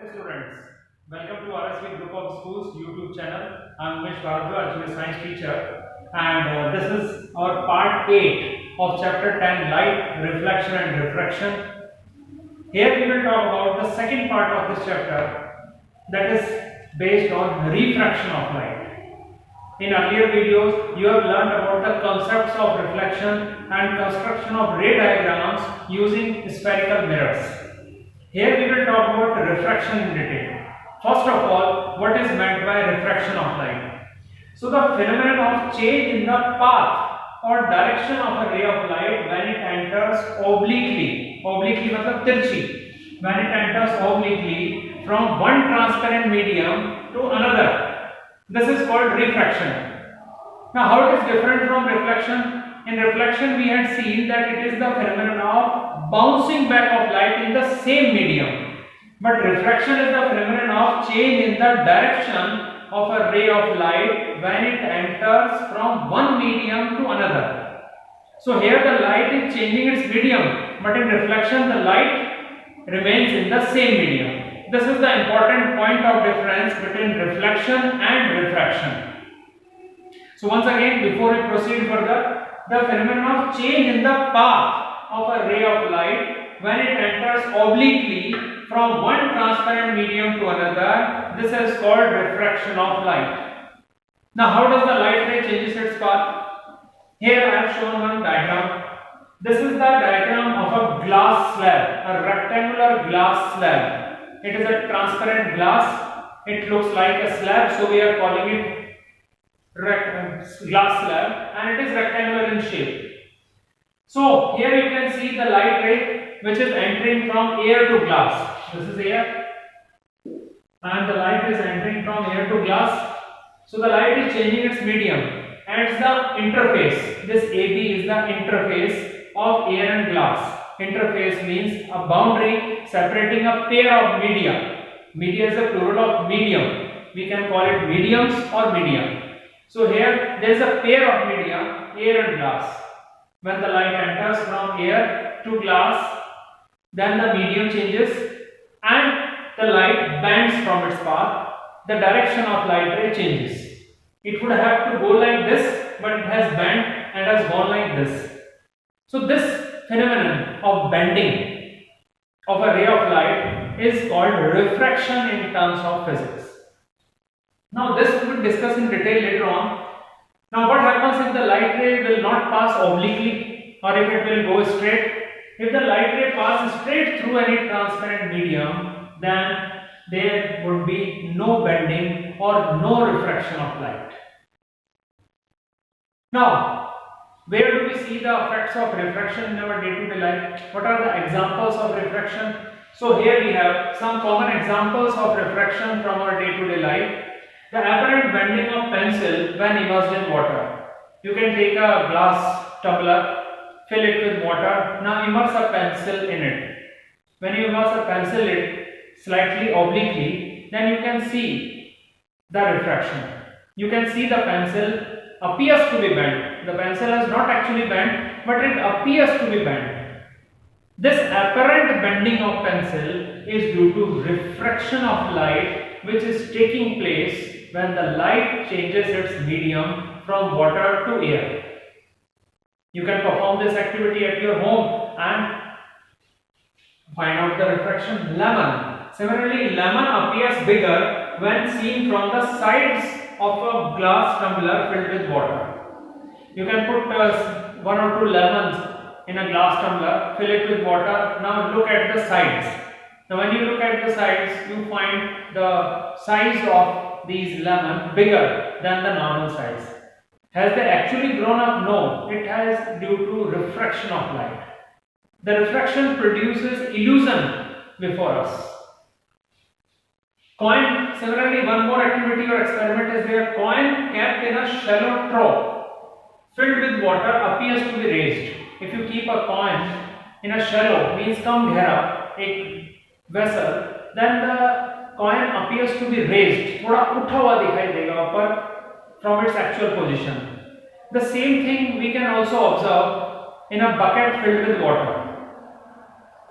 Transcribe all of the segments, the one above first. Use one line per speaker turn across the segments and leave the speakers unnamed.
Hey students, welcome to RSV Group of Schools YouTube channel. I am Umesh Bharadwaj, your science teacher, and this is our part 8 of chapter 10, Light, Reflection and Refraction. Here we will talk about the second part of this chapter, that is based on refraction of light. In earlier videos, you have learned about the concepts of reflection and construction of ray diagrams using spherical mirrors. Here we will talk about refraction in detail. First of all, what is meant by refraction of light? So the phenomenon of change in the path or direction of a ray of light when it enters obliquely मतलब तिरछी, when it enters obliquely from one transparent medium to another. This is called refraction. Now how it is different from reflection? In reflection we had seen that it is the phenomenon of bouncing back of light in the same medium. But refraction is the phenomenon of change in the direction of a ray of light when it enters from one medium to another. So here the light is changing its medium, but in reflection the light remains in the same medium. This is the important point of difference between reflection and refraction. So once again, before we proceed further, the phenomenon of change in the path of a ray of light when it enters obliquely from one transparent medium to another, this is called refraction of light. Now how does the light ray changes its path? Here I have shown one diagram. This is the diagram of a glass slab, a rectangular glass slab. It is a transparent glass. It looks like a slab, so we are calling it glass slab, and it is rectangular in shape. So here you can see the light ray which is entering from air to glass. This is air, and the light is entering from air to glass. So the light is changing its medium, and it's the interface. This AB is the interface of air and glass. Interface means a boundary separating a pair of media. Media is a plural of medium. We can call it mediums or media. So here there is a pair of media, air and glass. When the light enters from air to glass, then the medium changes and the light bends from its path. The direction of light ray changes. It would have to go like this, but it has bent and has gone like this. So this phenomenon of bending of a ray of light is called refraction in terms of physics. Now this we will discuss in detail later on. Now what happens if the light ray will not pass obliquely, or if it will go straight? If the light ray passes straight through any transparent medium, then there would be no bending or no refraction of light. Now where do we see the effects of refraction in our day-to-day life? What are the examples of refraction? So here we have some common examples of refraction from our day-to-day life. The apparent bending of pencil when immersed in water. You can take a glass tumbler, fill it with water, now immerse a pencil in it. When you immerse a pencil in it slightly obliquely, then you can see the refraction. You can see the pencil appears to be bent. The pencil has not actually bent, but it appears to be bent. This apparent bending of pencil is due to refraction of light which is taking place when the light changes its medium from water to air. You can perform this activity at your home and find out the refraction. Lemon. Similarly, lemon appears bigger when seen from the sides of a glass tumbler filled with water. You can put one or two lemons in a glass tumbler, fill it with water. Now look at the sides. Now when you look at the sides, you find the size of these lemons bigger than the normal size. Has they actually grown up? No, it has due to refraction of light. The refraction produces illusion before us. Coin, similarly, one more activity or experiment is there. Coin kept in a shallow trough filled with water appears to be raised. If you keep a coin in a shallow, means kam ghera, a vessel, then the coin appears to be raised. थोड़ा उठा हुआ दिखाई देगा ऊपर from its actual position. The same thing we can also observe in a bucket filled with water.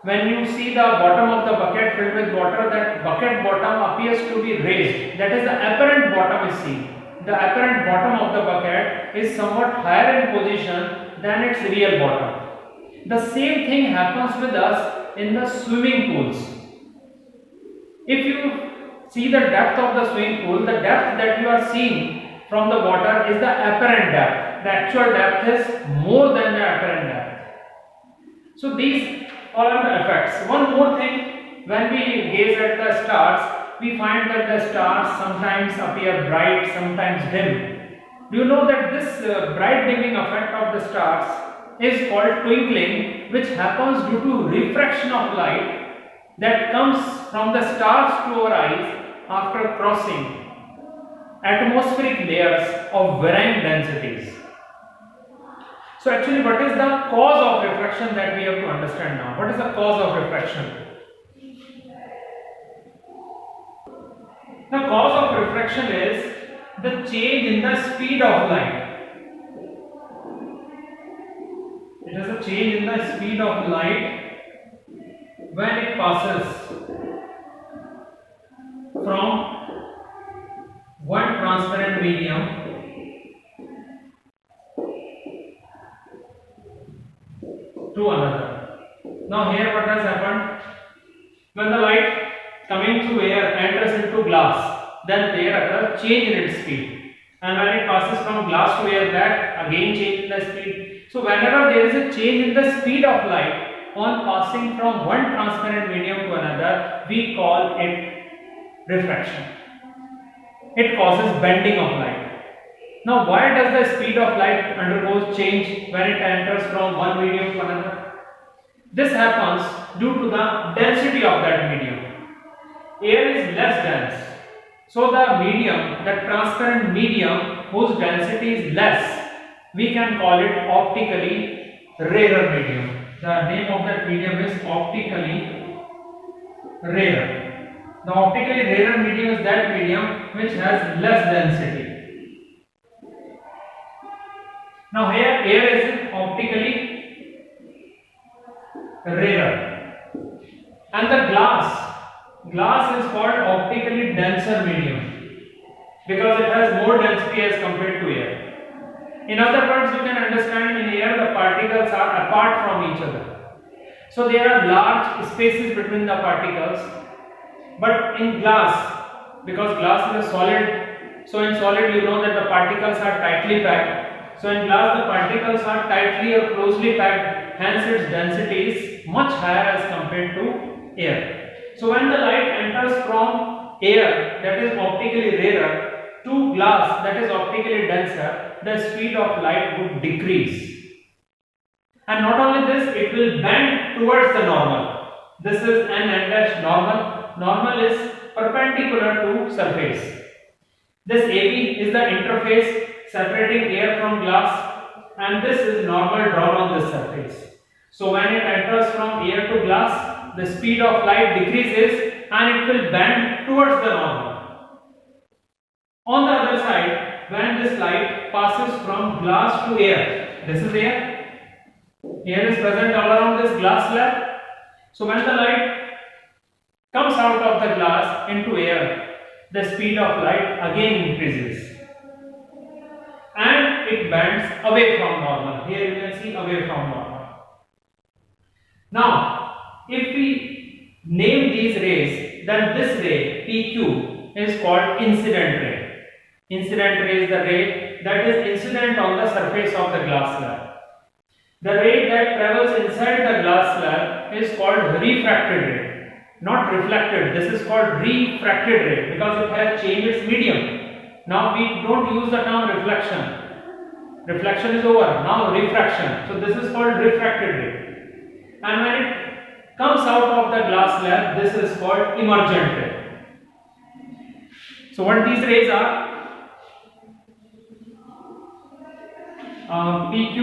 when you see the bottom of the bucket filled with water, that bucket bottom appears to be raised. That is, the apparent bottom is seen. The apparent bottom of the bucket is somewhat higher in position than its real bottom. The same thing happens with us in the swimming pools. If you see the depth of the swimming pool, the depth that you are seeing from the water is the apparent depth. The actual depth is more than the apparent depth. So these all are the effects. One more thing, when we gaze at the stars, we find that the stars sometimes appear bright, sometimes dim. Do you know that this bright dimming effect of the stars is called twinkling, which happens due to refraction of light that comes from the stars to our eyes after crossing atmospheric layers of varying densities. So actually, what is the cause of refraction that we have to understand now? What is the cause of refraction? The cause of refraction is the change in the speed of light. It is a change in the speed of light when it passes from one transparent medium to another. Now here what has happened? When the light coming through air enters into glass, then there occurs change in its speed. And when it passes from glass to air, that again change in the speed. So whenever there is a change in the speed of light on passing from one transparent medium to another, we call it refraction. It causes bending of light. Now why does the speed of light undergoes change when it enters from one medium to another? This happens due to the density of that medium. Air is less dense. So the medium, the transparent medium whose density is less, we can call it optically rarer medium. The name of that medium is optically rarer. The optically rarer medium is that medium which has less density. Now here air is optically rarer, and the glass is called optically denser medium because it has more density as compared to air. In other words, you can understand in air the particles are apart from each other. So there are large spaces between the particles, but in glass, because glass is a solid, so in solid you know that the particles are tightly packed. So in glass the particles are tightly or closely packed, hence its density is much higher as compared to air. So when the light enters from air, that is optically rarer, to glass, that is optically denser, the speed of light would decrease. And not only this, it will bend towards the normal. This is n dash normal. Normal is perpendicular to surface. This AB is the interface separating air from glass, and this is normal drawn on this surface. So when it enters from air to glass, the speed of light decreases and it will bend towards the normal. On the other side, when this light passes from glass to air, this is air. Air is present all around this glass slab. So when the light comes out of the glass into air, the speed of light again increases and it bends away from normal. Here you can see away from normal. Now, if we name these rays, then this ray PQ is called incident ray. Incident ray is the ray that is incident on the surface of the glass slab. The ray that travels inside the glass slab is called refracted ray, not reflected. This is called refracted ray because it has changed its medium. Now we don't use the term reflection. Reflection is over. Now refraction. So this is called refracted ray. And when it comes out of the glass slab, this is called emergent ray. So what these rays are? PQ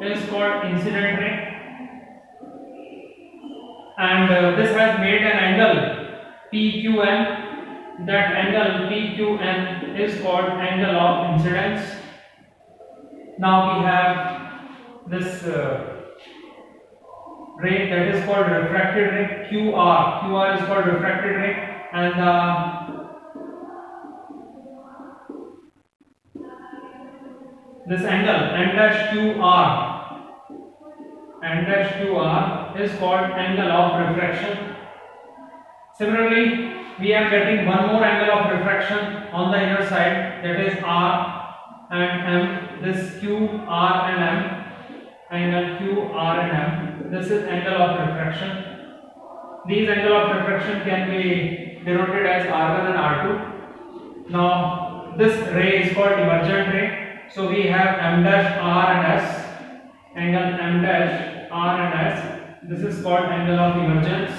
is called incident ray, and this has made an angle PQN. That angle PQN is called angle of incidence. Now we have this ray that is called refracted ray, QR. QR is called refracted ray, and this angle n dash QR is called angle of refraction. Similarly, we are getting one more angle of refraction on the inner side, that is R and M. This Q, R and M, angle Q, R and M. This is angle of refraction. These angle of refraction can be denoted as R1 and R2. Now, this ray is called emergent ray. So we have M dash R and S, angle M dash R and S. This is called angle of emergence.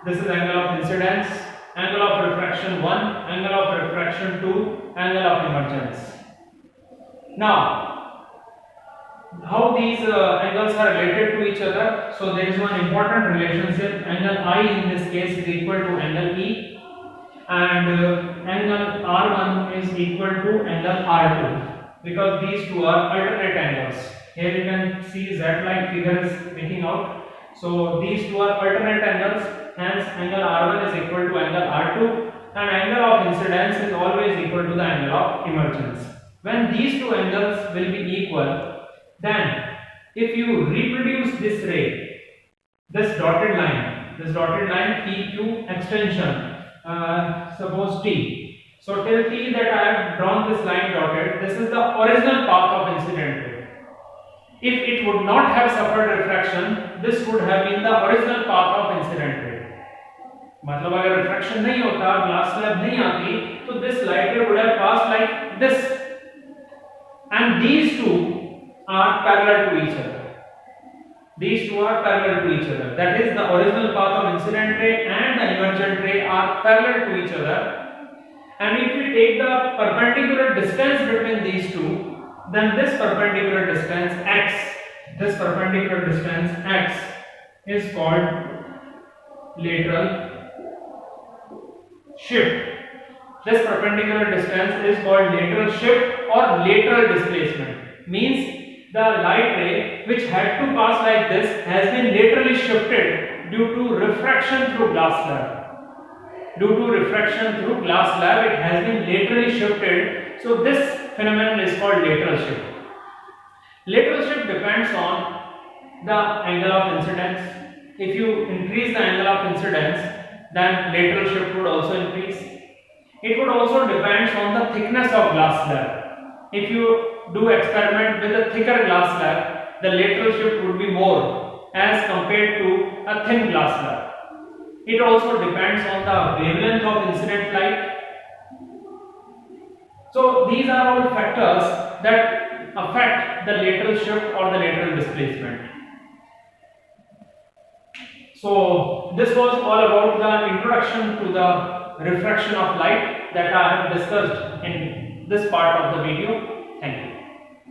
This is angle of incidence, angle of refraction 1, angle of refraction 2, angle of emergence. Now, how these angles are related to each other? So there is one important relationship. Angle I in this case is equal to angle E, and angle R1 is equal to angle R2, because these two are alternate angles. Here you can see Z-like figure is making out. So these two are alternate angles, hence angle R1 is equal to angle R2, and angle of incidence is always equal to the angle of emergence. When these two angles will be equal, then if you reproduce this ray, this dotted line PQ extension, suppose T. So till T that I have drawn this line dotted, this is the original path of incident ray. If it would not have suffered refraction, this would have been the original path of incident ray. मतलब अगर refraction नहीं होता, glass slab नहीं आती, तो this light ray would have passed like this, and these two are parallel to each other. These two are parallel to each other. That is, the original path of incident ray and the emergent ray are parallel to each other. And if we take the perpendicular distance between these two, then this perpendicular distance x is called lateral shift. This perpendicular distance is called lateral shift or lateral displacement. Means the light ray which had to pass like this has been laterally shifted due to refraction through glass slab. Due to refraction through glass slab, it has been laterally shifted. So this phenomenon is called lateral shift. Lateral shift depends on the angle of incidence. If you increase the angle of incidence, then lateral shift would also increase. It would also depend on the thickness of glass slab. If you do experiment with a thicker glass slab, the lateral shift would be more as compared to a thin glass slab. It also depends on the wavelength of incident light. So these are all factors that affect the lateral shift or the lateral displacement. So this was all about the introduction to the refraction of light that I have discussed in this part of the video. Thank you.